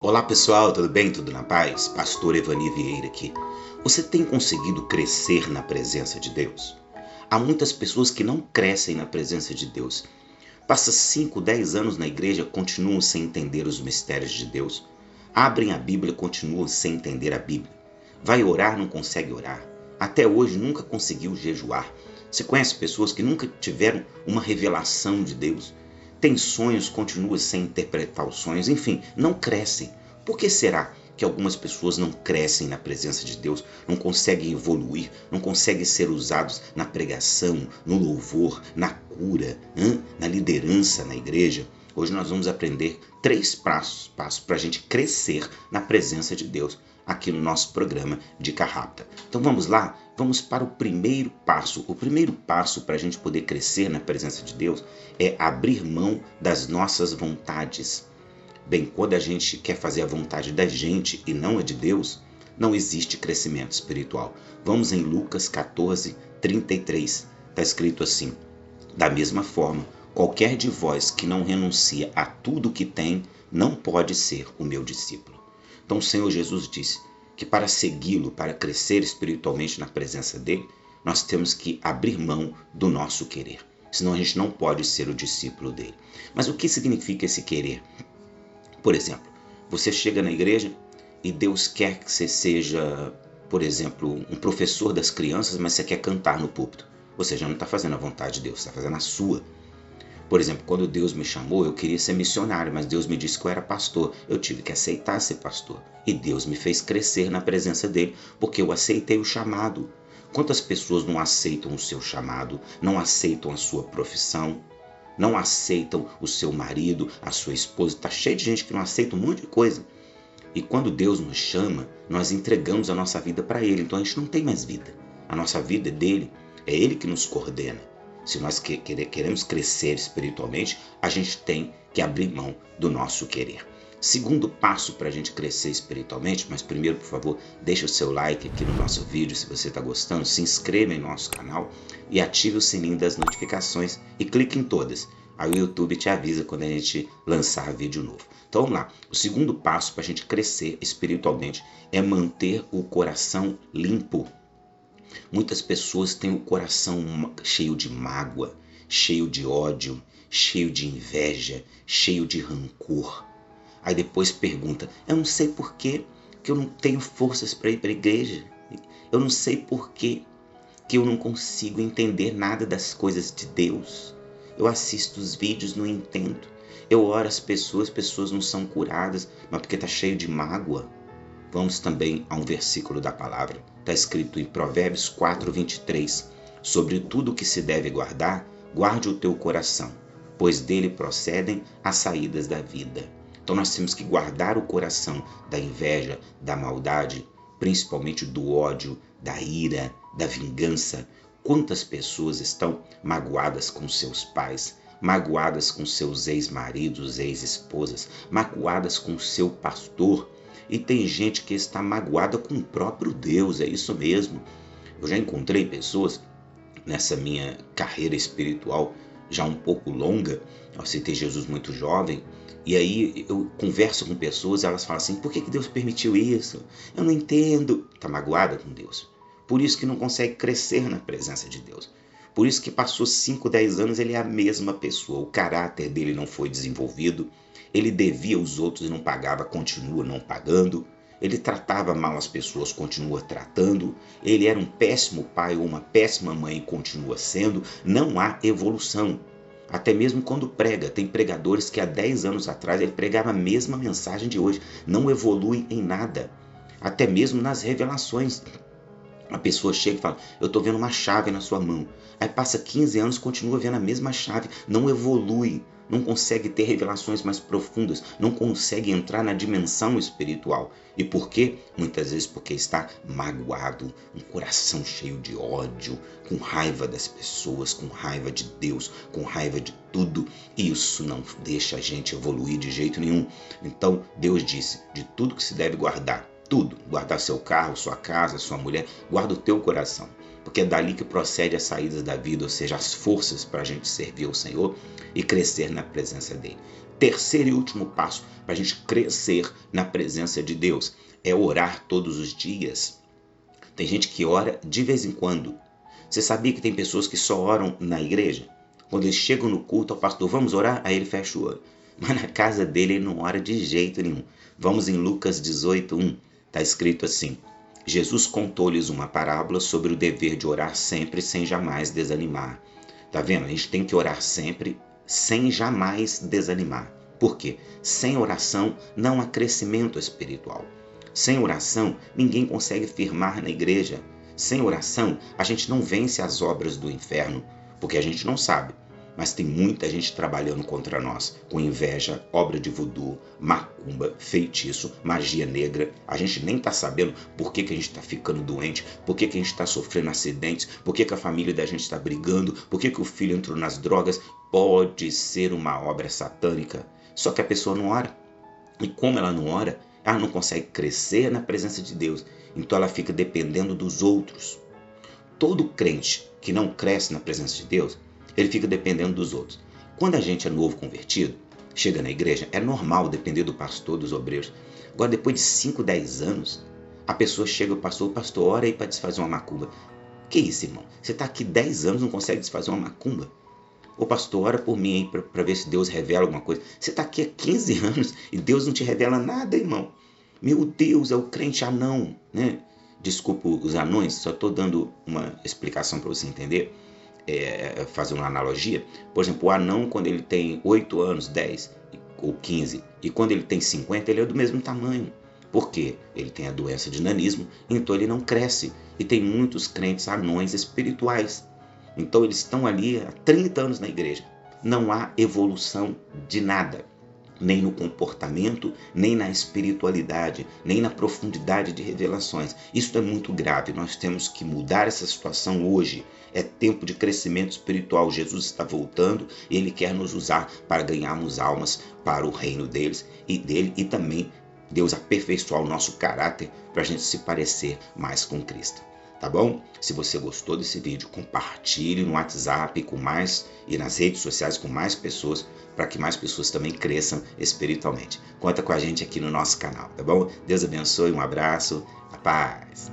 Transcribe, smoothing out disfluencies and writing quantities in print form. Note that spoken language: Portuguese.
Olá pessoal, tudo bem? Tudo na paz? Pastor Evani Vieira aqui. Você tem conseguido crescer na presença de Deus? Há muitas pessoas que não crescem na presença de Deus. Passa 5, 10 anos na igreja, continuam sem entender os mistérios de Deus. Abrem a Bíblia, continuam sem entender a Bíblia. Vai orar, não consegue orar. Até hoje nunca conseguiu jejuar. Você conhece pessoas que nunca tiveram uma revelação de Deus? Tem sonhos, continua sem interpretar os sonhos, enfim, não crescem. Por que será que algumas pessoas não crescem na presença de Deus, não conseguem evoluir, não conseguem ser usados na pregação, no louvor, na cura, na liderança na igreja? Hoje nós vamos aprender 3 passos para a gente crescer na presença de Deus aqui no nosso programa Dica Rápida. Então vamos lá? Vamos para o primeiro passo. O primeiro passo para a gente poder crescer na presença de Deus é abrir mão das nossas vontades. Bem, quando a gente quer fazer a vontade da gente e não a de Deus, não existe crescimento espiritual. Vamos em Lucas 14, 33. Está escrito assim: da mesma forma, qualquer de vós que não renuncia a tudo que tem, não pode ser o meu discípulo. Então o Senhor Jesus disse que para segui-lo, para crescer espiritualmente na presença dele, nós temos que abrir mão do nosso querer. Senão a gente não pode ser o discípulo dele. Mas o que significa esse querer? Por exemplo, você chega na igreja e Deus quer que você seja, por exemplo, um professor das crianças, mas você quer cantar no púlpito. Você já não está fazendo a vontade de Deus, está fazendo a sua. Por exemplo, quando Deus me chamou, eu queria ser missionário, mas Deus me disse que eu era pastor. Eu tive que aceitar ser pastor. E Deus me fez crescer na presença dele, porque eu aceitei o chamado. Quantas pessoas não aceitam o seu chamado, não aceitam a sua profissão, não aceitam o seu marido, a sua esposa? Está cheio de gente que não aceita um monte de coisa. E quando Deus nos chama, nós entregamos a nossa vida para Ele. Então a gente não tem mais vida. A nossa vida é dele, é Ele que nos coordena. Se nós queremos crescer espiritualmente, a gente tem que abrir mão do nosso querer. Segundo passo para a gente crescer espiritualmente, mas primeiro, por favor, deixa o seu like aqui no nosso vídeo se você está gostando, se inscreva em nosso canal e ative o sininho das notificações e clique em todas. Aí o YouTube te avisa quando a gente lançar vídeo novo. Então vamos lá. O segundo passo para a gente crescer espiritualmente é manter o coração limpo. Muitas pessoas têm o coração cheio de mágoa, cheio de ódio, cheio de inveja, cheio de rancor. Aí depois pergunta: eu não sei por que eu não tenho forças para ir para a igreja. Eu não sei por que eu não consigo entender nada das coisas de Deus. Eu assisto os vídeos, não entendo. Eu oro as pessoas não são curadas, mas porque está cheio de mágoa. Vamos também a um versículo da palavra. Está escrito em Provérbios 4, 23. Sobre tudo que se deve guardar, guarde o teu coração, pois dele procedem as saídas da vida. Então nós temos que guardar o coração da inveja, da maldade, principalmente do ódio, da ira, da vingança. Quantas pessoas estão magoadas com seus pais, magoadas com seus ex-maridos, ex-esposas, magoadas com seu pastor? E tem gente que está magoada com o próprio Deus, é isso mesmo. Eu já encontrei pessoas nessa minha carreira espiritual já um pouco longa. Eu aceitei Jesus muito jovem. E aí eu converso com pessoas, elas falam assim: por que Deus permitiu isso? Eu não entendo. Está magoada com Deus. Por isso que não consegue crescer na presença de Deus. Por isso que passou 5, 10 anos, ele é a mesma pessoa. O caráter dele não foi desenvolvido. Ele devia aos outros e não pagava, continua não pagando. Ele tratava mal as pessoas, continua tratando. Ele era um péssimo pai ou uma péssima mãe e continua sendo. Não há evolução. Até mesmo quando prega, tem pregadores que há 10 anos atrás ele pregava a mesma mensagem de hoje. Não evolui em nada. Até mesmo nas revelações. A pessoa chega e fala: eu estou vendo uma chave na sua mão. Aí passa 15 anos, continua vendo a mesma chave, não evolui, não consegue ter revelações mais profundas, não consegue entrar na dimensão espiritual. E por quê? Muitas vezes porque está magoado, um coração cheio de ódio, com raiva das pessoas, com raiva de Deus, com raiva de tudo. E isso não deixa a gente evoluir de jeito nenhum. Então Deus disse: de tudo que se deve guardar, tudo, guardar seu carro, sua casa, sua mulher, guarda o teu coração, porque é dali que procede as saídas da vida, ou seja, as forças para a gente servir ao Senhor e crescer na presença dele. terceiro e último passo para a gente crescer na presença de Deus é orar todos os dias. Tem gente que ora de vez em quando. Você sabia que tem pessoas que só oram na igreja? Quando eles chegam no culto, ao pastor, vamos orar? Aí ele fecha o olho. Mas na casa dele ele não ora de jeito nenhum. Vamos em Lucas 18:1. Está escrito assim: Jesus contou-lhes uma parábola sobre o dever de orar sempre sem jamais desanimar. Tá vendo? A gente tem que orar sempre sem jamais desanimar. Por quê? Sem oração não há crescimento espiritual. Sem oração ninguém consegue firmar na igreja. Sem oração a gente não vence as obras do inferno, porque a gente não sabe. Mas tem muita gente trabalhando contra nós, com inveja, obra de voodoo, macumba, feitiço, magia negra. A gente nem está sabendo por que a gente está ficando doente, por que a gente está sofrendo acidentes, por que a família da gente está brigando, por que o filho entrou nas drogas. Pode ser uma obra satânica, só que a pessoa não ora. E como ela não ora, ela não consegue crescer na presença de Deus, então ela fica dependendo dos outros. Todo crente que não cresce na presença de Deus, ele fica dependendo dos outros. Quando a gente é novo convertido, chega na igreja, é normal depender do pastor, dos obreiros. Agora, depois de 5, 10 anos, a pessoa chega, o pastor, ora aí para desfazer uma macumba. Que isso, irmão? Você está aqui 10 anos e não consegue desfazer uma macumba? Ô pastor, ora por mim aí para ver se Deus revela alguma coisa. Você está aqui há 15 anos e Deus não te revela nada, irmão. Meu Deus, é o crente anão, né? Desculpa os anões, só estou dando uma explicação para você entender. Fazer uma analogia. Por exemplo, o anão, quando ele tem 8 anos, 10 ou 15, e quando ele tem 50, ele é do mesmo tamanho. Por quê? Ele tem a doença de nanismo, então ele não cresce. E tem muitos crentes anões espirituais. Então eles estão ali há 30 anos na igreja. Não há evolução de nada. Nem no comportamento, nem na espiritualidade, nem na profundidade de revelações. Isso é muito grave. Nós temos que mudar essa situação hoje. É tempo de crescimento espiritual. Jesus está voltando e Ele quer nos usar para ganharmos almas para o reino dele e também Deus aperfeiçoar o nosso caráter para a gente se parecer mais com Cristo. Tá bom? Se você gostou desse vídeo, compartilhe no WhatsApp e nas redes sociais com mais pessoas, para que mais pessoas também cresçam espiritualmente. Conta com a gente aqui no nosso canal, tá bom? Deus abençoe, um abraço, a paz.